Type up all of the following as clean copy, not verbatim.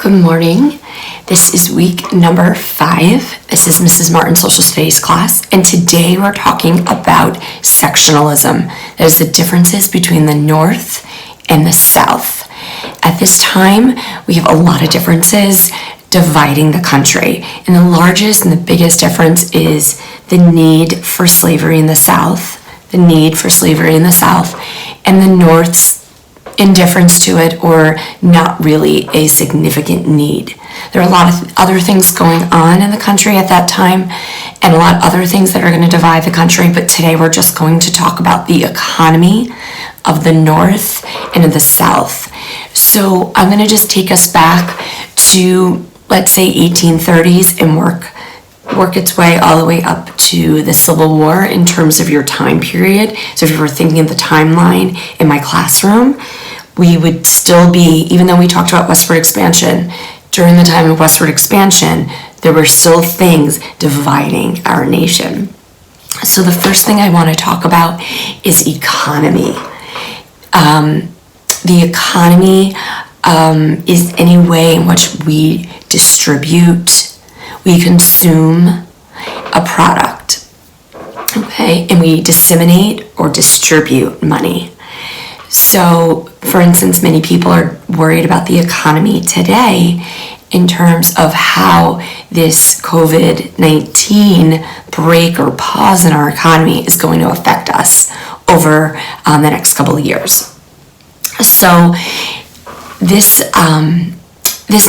Good morning. This is week number 5. This is Mrs. Martin's social studies class, and today we're talking about sectionalism. That is the differences between the North and the South. At this time, we have a lot of differences dividing the country, and the largest and the biggest difference is the need for slavery in the South, and the North's indifference to it, or not really a significant need. There are a lot of other things going on in the country at that time, and a lot of other things that are going to divide the country, but today we're just going to talk about the economy of the North and of the South. So I'm going to just take us back to, let's say, 1830s and work its way all the way up to the Civil War in terms of your time period. So if you were thinking of the timeline in my classroom, we would still be, even though we talked about westward expansion, during the time of westward expansion, there were still things dividing our nation. So the first thing I want to talk about is economy. The economy is any way in which we distribute, we consume a product, okay, and we disseminate or distribute money. So, for instance, many people are worried about the economy today in terms of how this COVID-19 break or pause in our economy is going to affect us over the next couple of years. So, this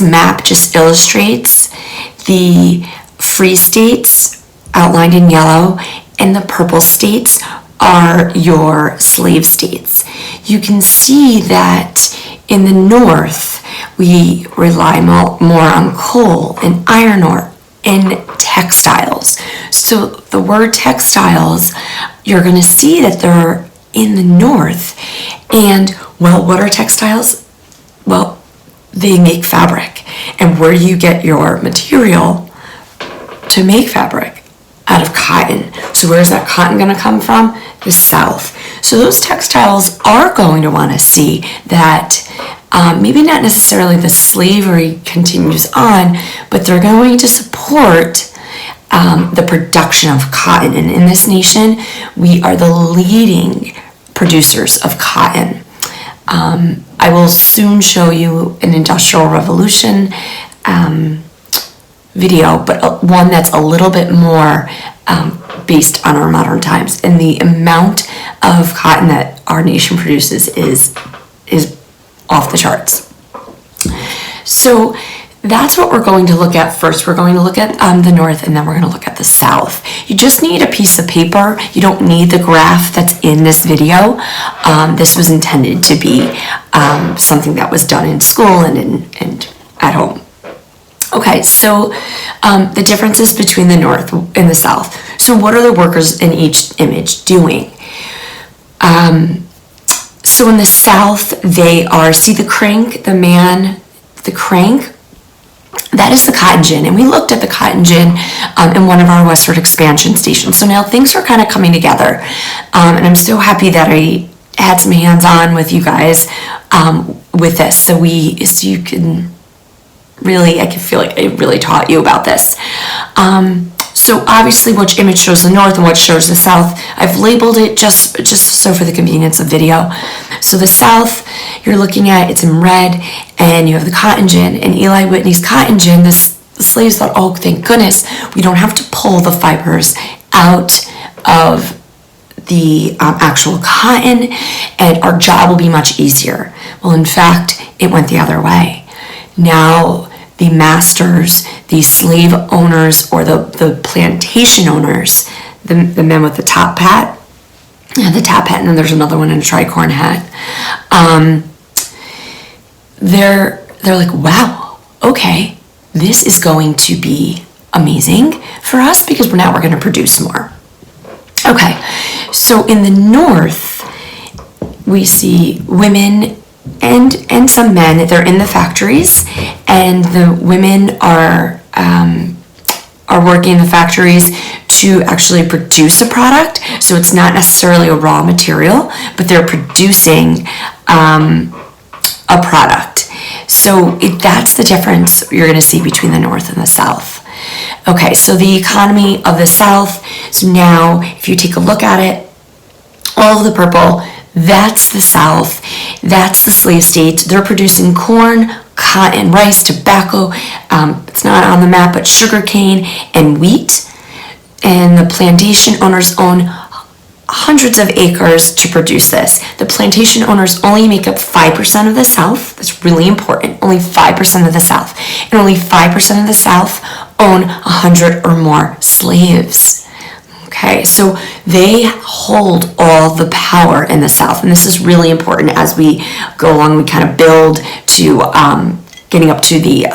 map just illustrates the free states outlined in yellow, and the purple states are your slave states. You can see that in the North, we rely more on coal and iron ore and textiles. So the word textiles, you're going to see that they're in the North. And, well, what are textiles? Well, they make fabric. And where do you get your material to make fabric? Out of cotton. So where's that cotton going to come from? The South. So those textiles are going to want to see that maybe not necessarily the slavery continues on, but they're going to support the production of cotton. And in this nation, we are the leading producers of cotton. I will soon show you an Industrial Revolution video, but one that's a little bit more based on our modern times. And the amount of cotton that our nation produces is off the charts. So that's what we're going to look at first. We're going to look at the North, and then we're going to look at the South. You just need a piece of paper. You don't need the graph that's in this video. This was intended to be something that was done in school and at home. Okay, so the differences between the North and the South. So what are the workers in each image doing? So in the South, they are, see the crank, the crank, that is the cotton gin. And we looked at the cotton gin in one of our westward expansion stations. So now things are kind of coming together. And I'm so happy that I had some hands-on with you guys with this. So you can really, I can feel like I really taught you about this. So obviously which image shows the North and what shows the South, I've labeled it just so for the convenience of video. So the South, you're looking at, it's in red, and you have the cotton gin, and Eli Whitney's cotton gin, the slaves thought, oh, thank goodness, we don't have to pull the fibers out of the actual cotton, and our job will be much easier. Well, in fact, it went the other way. Now, the masters, the slave owners, or the plantation owners, the men with the top hat, and then there's another one in a tricorn hat. They're like, wow, okay, this is going to be amazing for us because now we're going to produce more. Okay, so in the North, we see women and some men. They're in the factories, and the women are working in the factories to actually produce a product. So it's not necessarily a raw material, but they're producing a product. So that's the difference you're going to see between the North and the South. Okay, so the economy of the South, so now if you take a look at it, all of the purple, that's the South, that's the slave states. They're producing corn, cotton, rice, tobacco, it's not on the map, but sugarcane and wheat. And the plantation owners own hundreds of acres to produce this. The plantation owners only make up 5% of the South. That's really important. Only 5% of the South. And only 5% of the South own 100 or more slaves. Okay, so they hold all the power in the South. And this is really important as we go along. We kind of build to getting up to the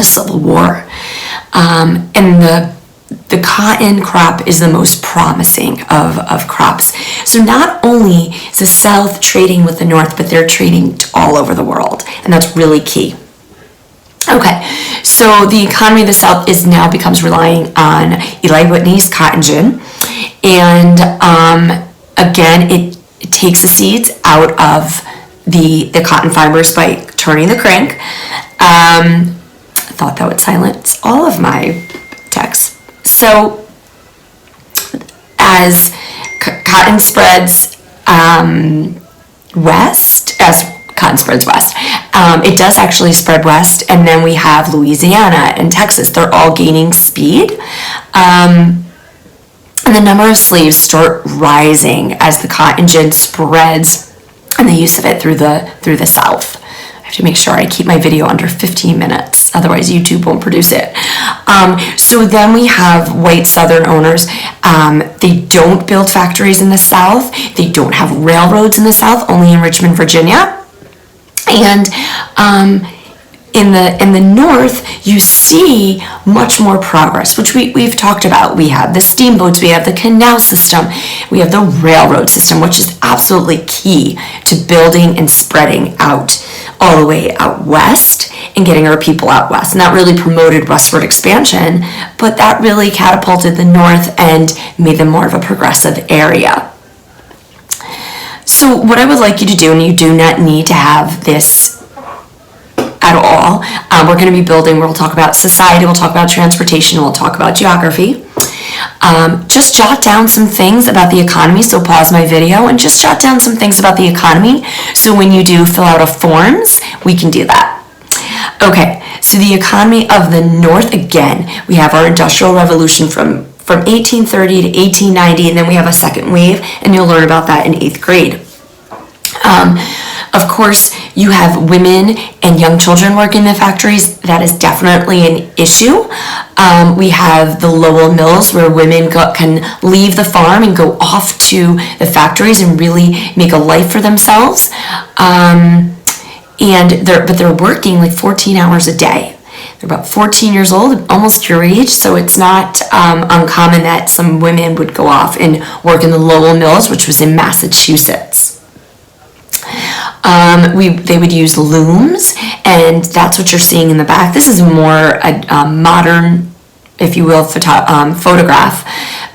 Civil War. And the cotton crop is the most promising of crops. So not only is the South trading with the North, but they're trading all over the world. And that's really key. Okay, so the economy of the South now becomes relying on Eli Whitney's cotton gin. And again, it takes the seeds out of the cotton fibers by turning the crank. I thought that would silence all of my text. So as cotton spreads west, it does actually spread west, and then we have Louisiana and Texas. They're all gaining speed. And the number of slaves start rising as the cotton gin spreads and the use of it through the South. I have to make sure I keep my video under 15 minutes, otherwise YouTube won't produce it. So then we have white Southern owners. They don't build factories in the South. They don't have railroads in the South, only in Richmond, Virginia. And in the North, you see much more progress, which we've talked about. We have the steamboats, we have the canal system, we have the railroad system, which is absolutely key to building and spreading out all the way out west and getting our people out west. And that really promoted westward expansion, but that really catapulted the North and made them more of a progressive area. So what I would like you to do, and you do not need to have this at all, we're going to be building, we'll talk about society, we'll talk about transportation, we'll talk about geography. Just jot down some things about the economy, so pause my video and just jot down some things about the economy, so when you do fill out a forms, we can do that. Okay, so the economy of the North, again, we have our Industrial Revolution from 1830 to 1890, and then we have a second wave, and you'll learn about that in 8th grade. Of course, you have women and young children working in the factories. That is definitely an issue. We have the Lowell Mills, where women can leave the farm and go off to the factories and really make a life for themselves. But they're working like 14 hours a day. They're about 14 years old, almost your age, so it's not uncommon that some women would go off and work in the Lowell Mills, which was in Massachusetts. They would use looms, and that's what you're seeing in the back. This is more a modern, if you will, photograph,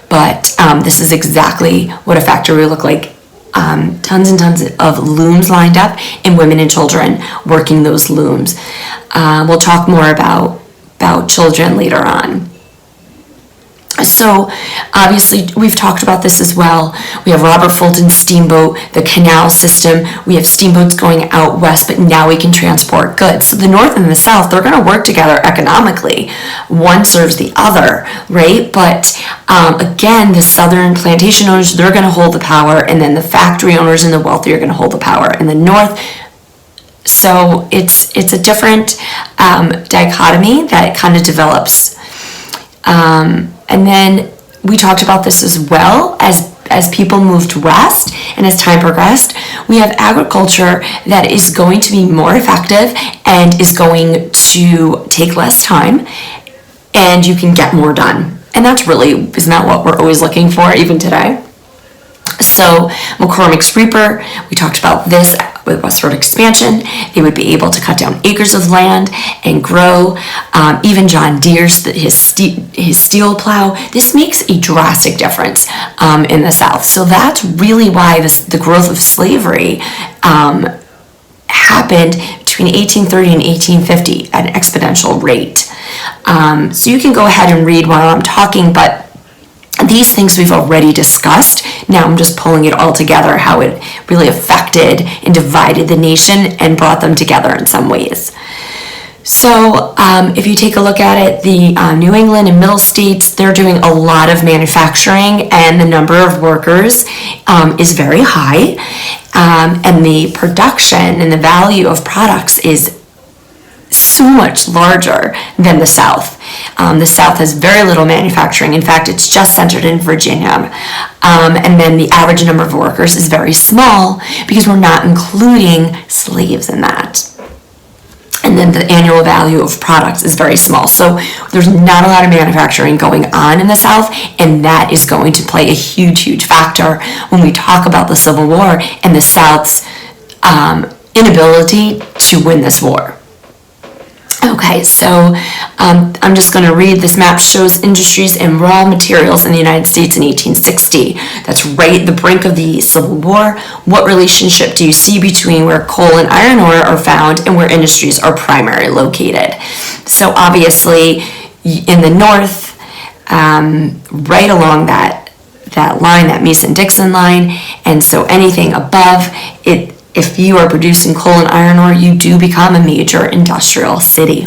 but this is exactly what a factory would look like. Tons and tons of looms lined up, and women and children working those looms. We'll talk more about children later on. So obviously we've talked about this as well. We have Robert Fulton's steamboat, the canal system. We have steamboats going out west, but now we can transport goods. So the North and the South, they're going to work together economically. One serves the other, right? But again, the Southern plantation owners, they're going to hold the power, and then the factory owners and the wealthy are going to hold the power in the North. So it's a different dichotomy that kind of develops. And then we talked about this as well as people moved west and as time progressed. We have agriculture that is going to be more effective and is going to take less time, and you can get more done. And that's really, isn't that what we're always looking for even today? So McCormick's Reaper, we talked about this with westward expansion. They would be able to cut down acres of land and grow. Even John Deere's, his steel plow. This makes a drastic difference in the South. So that's really why the growth of slavery happened between 1830 and 1850 at an exponential rate. So you can go ahead and read while I'm talking, but these things we've already discussed. Now I'm just pulling it all together, how it really affected and divided the nation and brought them together in some ways. So if you take a look at it, the New England and Middle states, they're doing a lot of manufacturing, and the number of workers is very high, and the production and the value of products is so much larger than the South. The South has very little manufacturing. In fact, it's just centered in Virginia. And then the average number of workers is very small because we're not including slaves in that. And then the annual value of products is very small. So there's not a lot of manufacturing going on in the South, and that is going to play a huge, huge factor when we talk about the Civil War and the South's inability to win this war. Okay, so I'm just going to read. This map shows industries and raw materials in the United States in 1860. That's right at the brink of the Civil War. What relationship do you see between where coal and iron ore are found and where industries are primarily located? So obviously, in the north, right along that line, that Mason-Dixon line, and so anything above it, if you are producing coal and iron ore, you do become a major industrial city.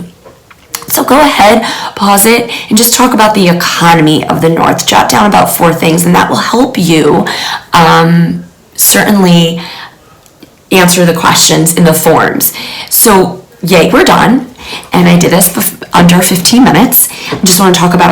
So go ahead, pause it, and just talk about the economy of the North. Jot down about 4 things, and that will help you certainly answer the questions in the forms. So, yay, we're done. And I did this under 15 minutes. I just want to talk about